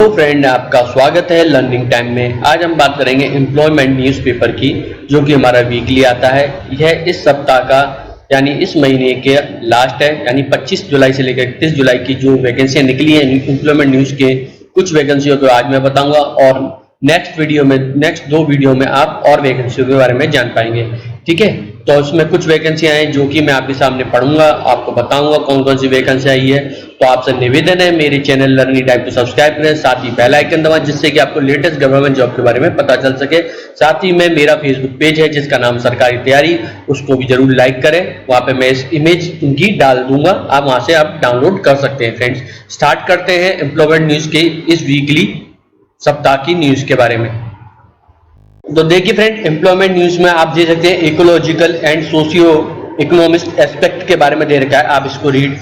Hello friend, आपका स्वागत है लर्निंग टाइम में। आज हम बात करेंगे एम्प्लॉयमेंट न्यूज़पेपर की, जो कि हमारा वीकली आता है। यह इस सप्ताह का यानी इस महीने के लास्ट है, यानी 25 जुलाई से लेकर 31 जुलाई की जो वैकेंसियां निकली हैं एम्प्लॉयमेंट न्यूज़ के, कुछ वैकेंसियों को आज मैं बताऊंगा और नेक्स्ट दो वीडियो में आप और वैकेंसियों के बारे में जान पाएंगे। ठीक है, तो इसमें कुछ वैकेंसियां हैं जो कि मैं आपके सामने पढ़ूंगा, आपको बताऊंगा कौन कौन सी वैकेंसी आई है। तो आपसे निवेदन है, मेरे चैनल लर्निंग टाइम को सब्सक्राइब करें, साथ ही बेल आइकन दबाएं, जिससे कि आपको लेटेस्ट गवर्नमेंट जॉब के बारे में पता चल सके। साथ ही में मेरा फेसबुक पेज है जिसका नाम सरकारी तैयारी, उसको भी जरूर लाइक करें। वहां पे मैं इस इमेज उनकी डाल दूंगा, आप वहां से आप डाउनलोड कर सकते हैं। फ्रेंड्स, स्टार्ट करते हैं एम्प्लॉयमेंट न्यूज के इस वीकली सप्ताह की न्यूज के बारे में। तो देखिए फ्रेंड, एम्प्लॉयमेंट न्यूज में आप देख सकते हैं ecological and socio economic aspect के बारे में दे रखा है। आप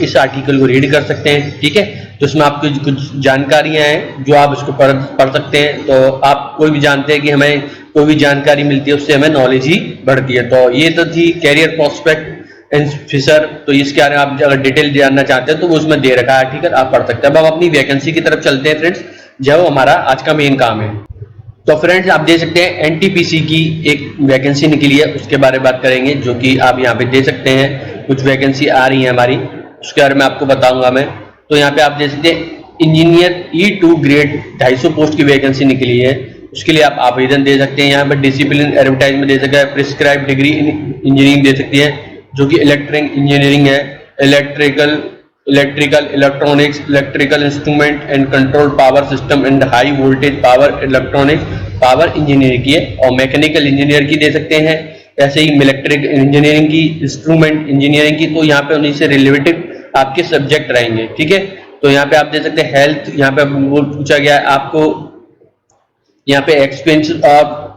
इस आर्टिकल को रीड कर सकते हैं। ठीक है, तो इसमें आपको कुछ जानकारियां हैं जो आप इसको पढ़ सकते हैं। तो आप कोई भी जानते हैं कि हमें कोई भी जानकारी मिलती है उससे हमें नॉलेज ही बढ़ती है। तो ये तो थी कैरियर प्रोस्पेक्ट एंड फिशर। तो इसके बारे में आप अगर डिटेल जानना चाहते हैं तो वो उसमें दे रखा है आर्टिकल, आप पढ़ सकते हैं। अब हम अपनी वैकेंसी की तरफ चलते हैं फ्रेंड्स, जो हमारा आज का मेन काम है। तो फ्रेंड्स, आप देख सकते हैं एनटीपीसी की एक वैकेंसी निकली है, उसके बारे में बात करेंगे, जो कि आप यहाँ पे देख सकते हैं। कुछ वैकेंसी आ रही है हमारी, उसके बारे में आपको बताऊंगा मैं। तो यहाँ पे आप देख सकते हैं इंजीनियर E2 ग्रेड 250 पोस्ट की वैकेंसी निकली है, उसके लिए आप आवेदन दे सकते हैं। यहाँ पे डिसिप्लिन एडवर्टाइज में दे सकते हैं, प्रिस्क्राइब डिग्री इन इंजीनियरिंग दे सकती है, जो कि इलेक्ट्रिक इंजीनियरिंग है, electrical electronics, electrical instrument and control, power system and high voltage power electronics, power engineering की है। और मैकेनिकल इंजीनियर की दे सकते हैं, ऐसे ही इलेक्ट्रिक इंजीनियरिंग की, इंस्ट्रूमेंट इंजीनियरिंग की। तो यहाँ पे उन्हीं से रिलेटेड आपके सब्जेक्ट रहेंगे। ठीक है, तो यहाँ पे आप देख सकते हैं हेल्थ, यहाँ पे वो पूछा गया है आपको, यहाँ पे एक्सपीरियंस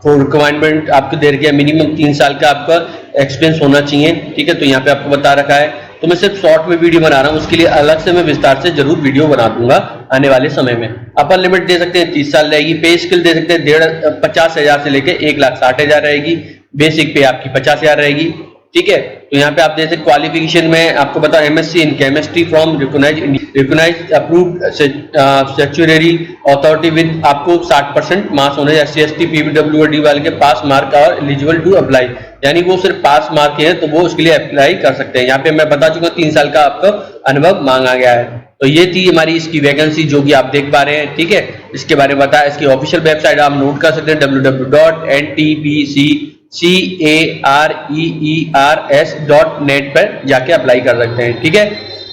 फॉर रिक्वायरमेंट आपको दे रखा है, मिनिमम 3 साल का आपका एक्सपीरियंस होना चाहिए। ठीक है, तो यहाँ पे आपको बता रखा है। तो मैं सिर्फ शॉर्ट में वीडियो बना रहा हूँ, उसके लिए अलग से मैं विस्तार से जरूर वीडियो बना दूंगा आने वाले समय में। अपर लिमिट दे सकते हैं 30 साल रहेगी। पे स्किल दे सकते हैं 50,000 से लेकर 1,60,000 रहेगी। बेसिक पे आपकी 50,000 रहेगी। ठीक है, तो यहाँ पे आप जैसे क्वालिफिकेशन में आपको बता, MSc in chemistry from recognised approved statutory authority with आपको 60% मार्क्स होने, SC/ST PWD वाले के पास मार्क और एलिजिबल टू अप्लाई, यानी वो सिर्फ पास मार्क है तो वो उसके लिए अप्लाई कर सकते हैं। यहाँ पे मैं बता चुका 3 साल का आपका अनुभव मांगा गया है। तो ये थी हमारी इसकी वैकेंसी, जो कि आप देख पा रहे हैं। ठीक है, इसके बारे में बताया, इसकी ऑफिशियल वेबसाइट आप नोट कर सकते हैं www.ntpccareers.net पर जाके अप्लाई कर सकते हैं। ठीक है,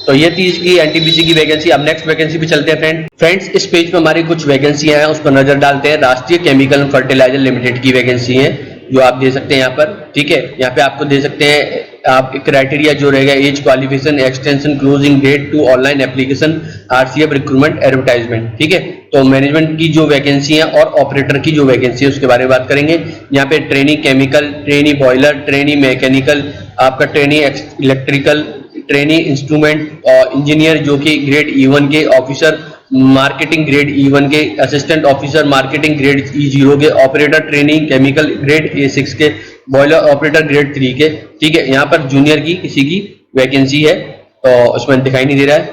तो ये थी इसकी एनटीपीसी की वैकेंसी। अब नेक्स्ट वैकेंसी पे चलते हैं फ्रेंड्स। इस पेज पे हमारी कुछ वैकेंसियां हैं, उस पर नजर डालते हैं। राष्ट्रीय केमिकल एंड फर्टिलाइजर लिमिटेड की वैकेंसी है, जो आप दे सकते हैं यहाँ पर। ठीक है, यहाँ पे आपको दे सकते हैं आप क्राइटेरिया जो रहेगा, age, qualification, extension, closing date to online application, RCF recruitment advertisement. ठीक है, तो मैनेजमेंट की जो वैकेंसी है और ऑपरेटर की जो वैकेंसी है उसके बारे में बात करेंगे। यहाँ पे trainee chemical, trainee boiler, trainee mechanical, आपका trainee electrical, trainee instrument engineer जो कि ग्रेड E1 के, ऑफिसर मार्केटिंग ग्रेड E1 के, assistant officer marketing grade E0 के, operator training chemical grade A6 के, बॉयलर ऑपरेटर ग्रेड 3 के। ठीक है, यहाँ पर जूनियर की किसी की वैकेंसी है, तो उसमें दिखाई नहीं दे रहा है।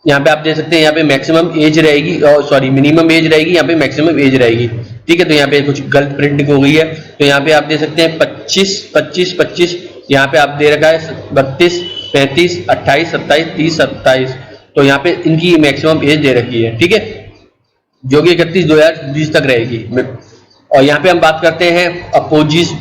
यहाँ पे आप देख सकते हैं, यहाँ पे मैक्सिमम एज रहेगी, सॉरी मिनिमम एज रहेगी, यहाँ पे मैक्सिमम एज रहेगी। ठीक है, तो यहाँ पे कुछ गलत प्रिंटिंग हो गई है। तो यहाँ पे आप देख सकते हैं 25, यहाँ पे आप दे रखा है 32, 35, 28, 27, 30, 27। तो यहाँ पे इनकी मैक्सिमम एज दे रखी है। ठीक है, जो कि 31/2020 तक रहेगी। और यहाँ पे हम बात करते हैं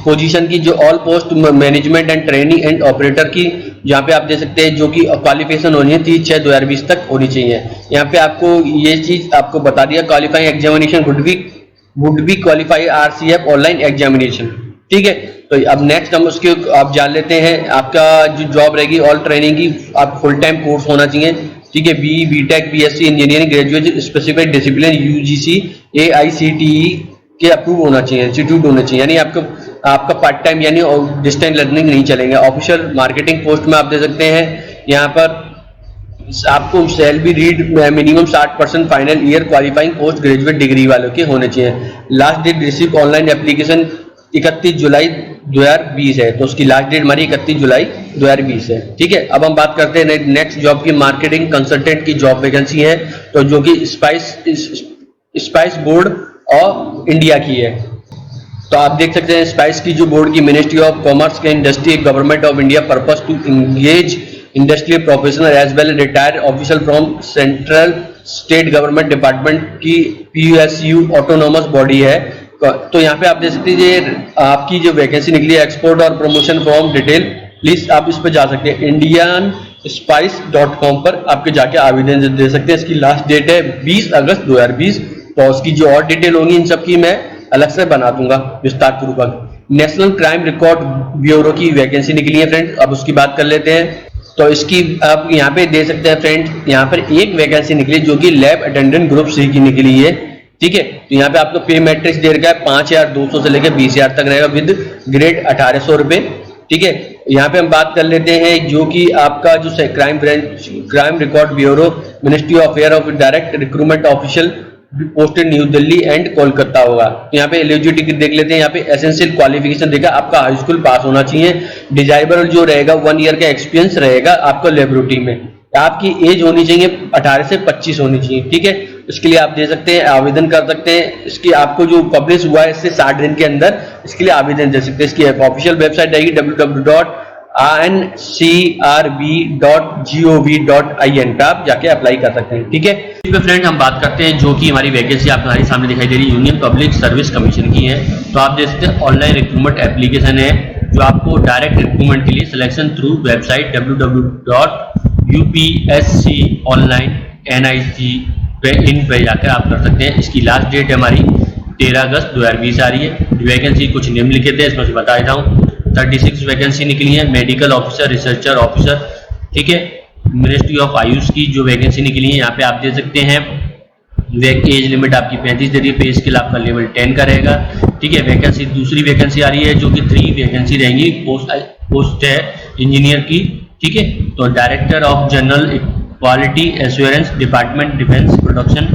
पोजीशन की, जो all post management and training and operator की, यहाँ पे आप दे सकते हैं, जो कि क्वालिफिकेशन होनी है 30/6/2020 तक होनी चाहिए। यहाँ पे आपको ये चीज आपको बता दिया, qualifying examination would be qualify RCF online examination. ठीक है, तो अब नेक्स्ट हम उसके आप जान लेते हैं। आपका जो जॉब रहेगी ऑल ट्रेनिंग की, आप फुल टाइम कोर्स होना चाहिए। ठीक है, BTech BSc engineering graduate specific discipline UGC AICTE के अप्रूव होना चाहिए, इंस्टीट्यूट होना चाहिए, यानी आपका पार्ट टाइम यानी डिस्टेंस लर्निंग नहीं चलेंगे। ऑफिशियल मार्केटिंग पोस्ट में आप दे सकते हैं, यहाँ पर आपको salary read minimum 60% final year qualifying post graduate degree वालों के होने चाहिए। Last date receive online application 31 July 2020 है, तो उसकी लास्ट डेट हमारी 31 जुलाई 2020 है। ठीक है, अब हम बात करते हैं नेक्स्ट जॉब की, मार्केटिंग कंसल्टेंट की जॉब वैकेंसी है, तो जो कि स्पाइस बोर्ड ऑफ इंडिया की है। तो आप देख सकते हैं स्पाइस की जो बोर्ड की मिनिस्ट्री ऑफ कॉमर्स के industry government of India purpose to engage industrial professional as well retired official from central state government department की PSU ऑटोनोमस बॉडी है। तो यहाँ पे आप देख सकते हैं ये आपकी जो वैकेंसी निकली है एक्सपोर्ट और प्रमोशन फॉर्म डिटेल, प्लीज आप इस पर जा सकते हैं indianspice.com पर आपके जाके आवेदन दे सकते हैं। इसकी लास्ट डेट है 20 अगस्त 2020। तो उसकी जो और डिटेल होंगी इन सब की मैं अलग से बना दूंगा विस्तार पूर्वक। नेशनल क्राइम रिकॉर्ड ब्यूरो की वैकेंसी निकली है फ्रेंड, अब उसकी बात कर लेते हैं। तो इसकी आप यहाँ पे दे सकते हैं फ्रेंड, यहाँ पर एक वैकेंसी निकली जो कि लैब अटेंडेंट ग्रुप सी की निकली है, ठीक है। तो यहाँ पे आपको पे मैट्रिक्स दे रखा है 5,200 से लेकर 20,000 तक रहेगा विद ग्रेड 1800 रुपए, ठीक है। यहाँ पे हम बात कर लेते हैं जो कि आपका जो crime record bureau ministry of affair of direct recruitment official posted new Delhi and Kolkata होगा। तो यहाँ पे एलिजिबिलिटी देख लेते हैं, यहाँ पे एसेंशियल क्वालिफिकेशन देखा आपका हाई स्कूल पास होना चाहिए। डिजायरेबल जो रहेगा 1 ईयर का एक्सपीरियंस रहेगा आपका लेबोरेटरी में। आपकी एज होनी चाहिए 18 से 25 होनी चाहिए, ठीक है। इसके लिए आप दे सकते हैं, आवेदन कर सकते हैं। इसकी आपको जो पब्लिश हुआ है इससे 60 दिन के अंदर इसके लिए आवेदन दे सकते हैं। इसकी ऑफिशियल वेबसाइट रहेगी www.ncrb.gov.in पे आप जाके अप्लाई कर सकते हैं, ठीक है। फ्रेंड हम बात करते हैं जो कि हमारी वैकेंसी आपको हमारे सामने दिखाई दे रही है यूनियन पब्लिक सर्विस कमीशन की है। तो आप देख सकते हैं ऑनलाइन रिक्रूटमेंट एप्लीकेशन है जो आपको डायरेक्ट रिक्रूटमेंट के लिए सिलेक्शन थ्रू वेबसाइट www.upsconline.nic इन पे जाकर आप कर सकते हैं। इसकी लास्ट डेट है हमारी 13 अगस्त 2020 आ रही है। वैकेंसी कुछ निम्नलिखित है, इसमें से बता देता हूँ। 36 वैकेंसी निकली है, मेडिकल ऑफिसर, रिसर्चर ऑफिसर, ठीक है। मिनिस्ट्री ऑफ आयुष की जो वैकेंसी निकली है यहाँ पे आप दे सकते हैं। एज लिमिट आपकी 35 दे रही है, पे स्केल आपका लेवल 10 का रहेगा, ठीक है। वैकेंसी दूसरी वैकेंसी आ रही है जो कि 3 वैकेंसी रहेंगी, पोस्ट है इंजीनियर की, ठीक है। तो director of general quality assurance department defence production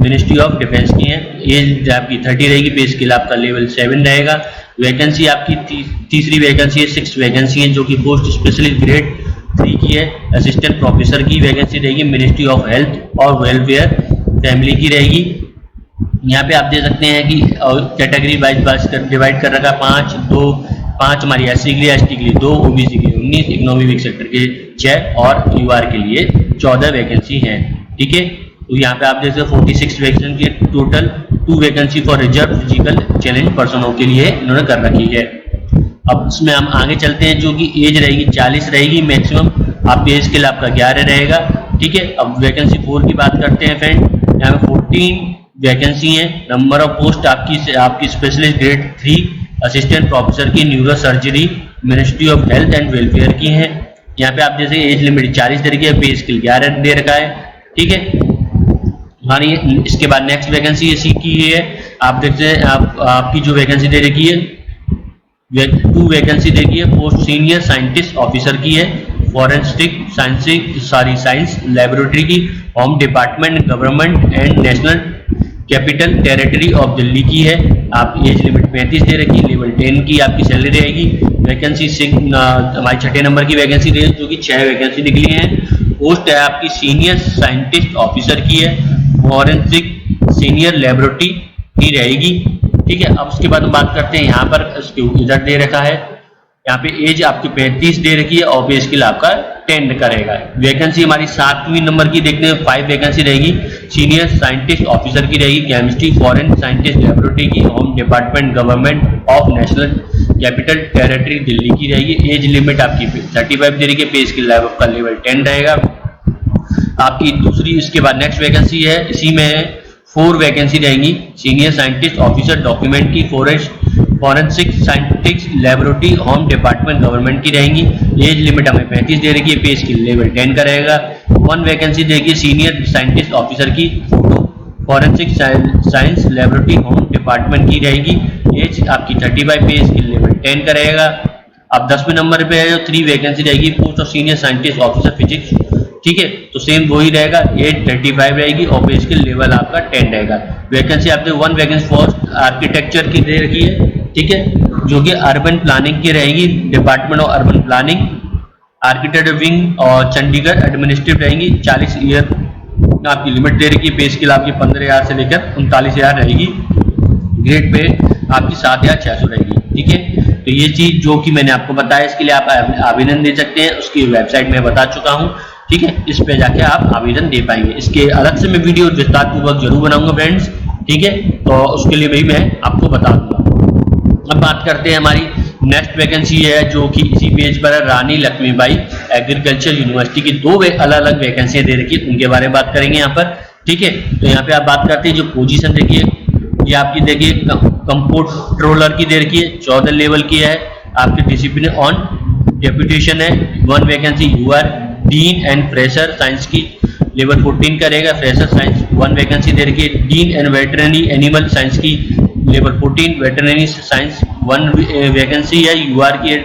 ministry of defence की है। एज आपकी 30 रहेगी, पे स्केल आपका लेवल 7 रहेगा। वैकेंसी आपकी तीसरी वैकेंसी है, 6 वैकेंसी है जो कि पोस्ट स्पेशलिस्ट ग्रेड 3 की है। असिस्टेंट प्रोफेसर की वैकेंसी रहेगी, मिनिस्ट्री ऑफ हेल्थ और वेलफेयर फैमिली की रहेगी। यहाँ पे आप दे सकते हैं कि कैटेगरी वाइज डिवाइड कर रखा 5 हमारी एससी के लिए, एसटी के लिए 2, ओबीसी के लिए 19, इकोनॉमी वीक सेक्टर के 6 और यूआर के लिए 14 वैकेंसी हैं, ठीक है। तो यहाँ पे आप देख सकते हैं 46 vacancy total, 2 vacancy for reserve physical challenge पर्सनों के लिए इन्होंने कर रखी है। अब इसमें हम आगे चलते हैं जो कि एज रहेगी 40 रहेगी मैक्सिमम, आपके एज के लिए आपका 11 रहेगा, ठीक है। अब वैकेंसी 4 की बात करते हैं फ्रेंड, यहाँ पे 14 वैकेंसी है। नंबर ऑफ पोस्ट आपकी स्पेशलिस्ट ग्रेड 3 असिस्टेंट प्रोफेसर की neuro surgery ministry of health and welfare की है। यहाँ पे आप जैसे एज लिमिट 40 दे रखी है, पे स्केल 11 दे रखा है, ठीक है। हमारी इसके बाद नेक्स्ट वैकेंसी इसी की है, आप देखते हैं आपकी जो वैकेंसी दे रखी है 2 वैकेंसी देखी है, पोस्ट सीनियर साइंटिस्ट ऑफिसर की है, फॉरेंसिक साइंस लेबोरेटरी की, home department government and national capital territory of Delhi की है। आप एज लिमिट 35 दे रखी, लेवल 10 की आपकी सैलरी रहेगी। वैकेंसी हमारी 6 नंबर की वैकेंसी रहेगी जो कि 6 वैकेंसी निकली है। पोस्ट है आपकी सीनियर साइंटिस्ट ऑफिसर की है, फॉरेंसिक सीनियर लेबोरेटरी की रहेगी, ठीक है। अब उसके बाद हम बात करते हैं यहाँ पर इसके इधर दे रखा है, यहाँ पे एज आपकी 35 दे रखी है और पे स्केल आपका 10 का रहेगा। वैकेंसी हमारी 7वीं नंबर की देखने में 5 वैकेंसी रहेगी, सीनियर साइंटिस्ट ऑफिसर की रहेगी, केमिस्ट्री फॉरेन साइंटिस्ट लेबोरेटरी की, home department government of national capital territory Delhi की रहेगी। एज लिमिट आपकी 35 दे रही है, पे स्केल आपका लेवल 10 रहेगा। आपकी दूसरी इसके बाद नेक्स्ट वैकेंसी है, इसी में 4 वैकेंसी रहेंगी, सीनियर साइंटिस्ट ऑफिसर डॉक्यूमेंट की, forensic scientist laboratory home department government की रहेंगी। एज लिमिट हमें 35 दे रही है, पे स्केल लेवल 10 का रहेगा। 1 वैकेंसी देगी सीनियर साइंटिस्ट ऑफिसर की, forensic science laboratory home department की रहेगी। एज आपकी 35, पे स्केल लेवल 10 का रहेगा। अब 10वें नंबर पे है जो 3 वैकेंसी रहेगी, post of senior scientist officer physics, ठीक है। तो सेम वही रहेगा, एज 35 रहेगी और पे स्केल लेवल आपका 10 रहेगा। वैकेंसी आपने 1 वैकेंसी फॉर आर्किटेक्चर की दे रखी है, ठीक है, जो कि अर्बन प्लानिंग की रहेगी, department of urban planning, architect wing और चंडीगढ़ एडमिनिस्ट्रेटिव रहेंगी। 40 ईयर आपकी लिमिट दे रखी है। पे स्केल आपकी 15,000 से लेकर 39,000 रहेगी। ग्रेड पे आपकी 7,600 रहेगी। ठीक है, तो ये चीज जो कि मैंने आपको बताया, इसके लिए आप आवेदन दे सकते हैं। उसकी वेबसाइट में बता चुका हूँ। ठीक है, इस पे जाके आप आवेदन दे पाएंगे। इसके अलग से मैं वीडियो विस्तार पूर्वक जरूर बनाऊंगा फ्रेंड्स। ठीक है, तो उसके लिए भी मैं आपको बता दूंगा। अब बात करते हैं हमारी नेक्स्ट वैकेंसी है, जो कि इसी पेज पर है। रानी लक्ष्मीबाई एग्रीकल्चर यूनिवर्सिटी की 2 अलग अलग वैकेंसियां दे रखी है, उनके बारे में बात करेंगे यहाँ पर। ठीक है, तो यहाँ पे आप बात करते हैं जो पोजीशन देखिए, ये आपकी देखिए कंप्ट्रोलर की दे रखी है, 14 लेवल की है। आपकी डिसिप्लिन ऑन डेप्यूटेशन है। 1 vacancy UR dean and fresher science की लेवल 14 का रहेगा। फ्रेशर साइंस 1 वैकेंसी दे रखी है। Dean and veterinary animal science की लेवल 14। वेटरनरी साइंस 1 वैकेंसी है यूआर की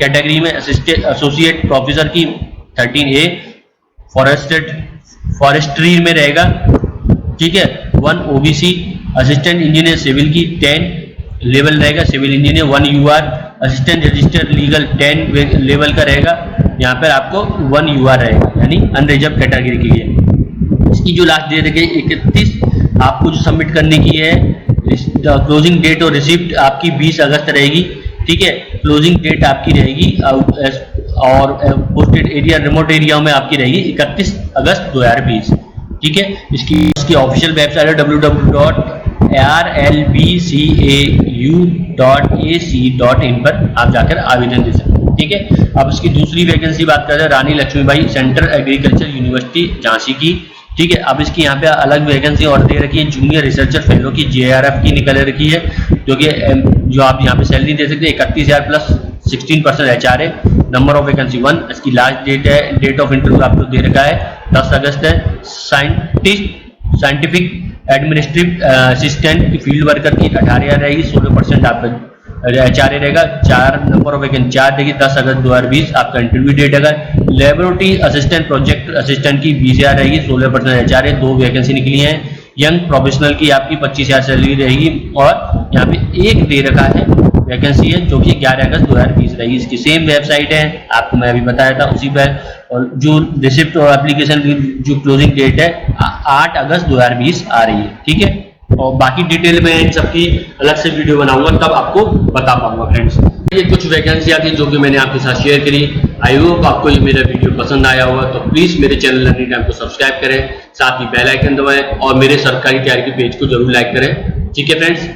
कैटेगरी में। असिस्टेंट एसोसिएट प्रोफेसर की 13A फॉरेस्ट्री में रहेगा। ठीक है, 1 ओबीसी असिस्टेंट इंजीनियर सिविल की 10 लेवल रहेगा। Civil engineer 1 UR assistant register legal 10 level का रहेगा। यहाँ पर आपको 1 यूआर रहेगा, यानी अनरिजर्व कैटेगरी के लिए। इसकी जो लास्ट डेट है 31 आपको जो सबमिट करने की है। क्लोजिंग डेट और रिसिप्ट आपकी 20 अगस्त रहेगी। ठीक है, क्लोजिंग डेट आपकी रहेगी और पोस्टेड एरिया रिमोट एरिया में आपकी रहेगी 31 अगस्त 2020। ठीक है, इसकी ऑफिशियल वेबसाइट है www.rlbcau.ac.in पर आप जाकर आवेदन दे सकते हैं। ठीक है, अब इसकी दूसरी वैकेंसी बात करते हैं Rani Lakshmibai central agriculture university Jhansi की। ठीक है, अब इसकी यहाँ पे अलग वैकेंसी और दे रखी है। जूनियर रिसर्चर फेलो की JRF की निकल रखी है, जो आप यहाँ पे सैलरी दे सकते हैं 31,000 plus 16% HRA। Number of vacancy 1। इसकी लास्ट डेट है, डेट ऑफ इंटरव्यू आपको दे रखा है 10 अगस्त है। साइंटिफिक एडमिनिस्ट्रेटिव असिस्टेंट की फील्ड वर्कर की 18,000 रहेगी। 16% आपका HRA रहेगा। 4 नंबर ऑफ वैकेंसी 4 देखिए 10 अगस्त 2020 आपका इंटरव्यू डेट है। लेबोरेटरी असिस्टेंट प्रोजेक्ट असिस्टेंट की 20,000 रहेगी। 16% HRA। 2 वैकेंसी निकली है। यंग प्रोफेशनल की आपकी 25,000 सैलरी रहेगी। और यहाँ पे एक दे रखा है वैकेंसी है, जो कि 11 अगस्त 2020 रहेगी। इसकी सेम वेबसाइट है, आपको मैं अभी बताया था उसी पर। और जो रिसिप्ट और एप्लीकेशन की जो क्लोजिंग डेट है 8 अगस्त 2020 आ रही है। ठीक है, और बाकी डिटेल में इन सबकी अलग से वीडियो बनाऊंगा, तब आपको बता पाऊंगा फ्रेंड्स। ये कुछ वैकेंसियां थी जो कि मैंने आपके साथ शेयर करी। आई होप आपको ये मेरा वीडियो पसंद आया होगा, तो प्लीज मेरे चैनल लर्निंग टाइम को सब्सक्राइब करें, साथ ही बेल आइकन दबाएं और मेरे सरकारी तैयारी के पेज को जरूर लाइक करें। ठीक है फ्रेंड्स।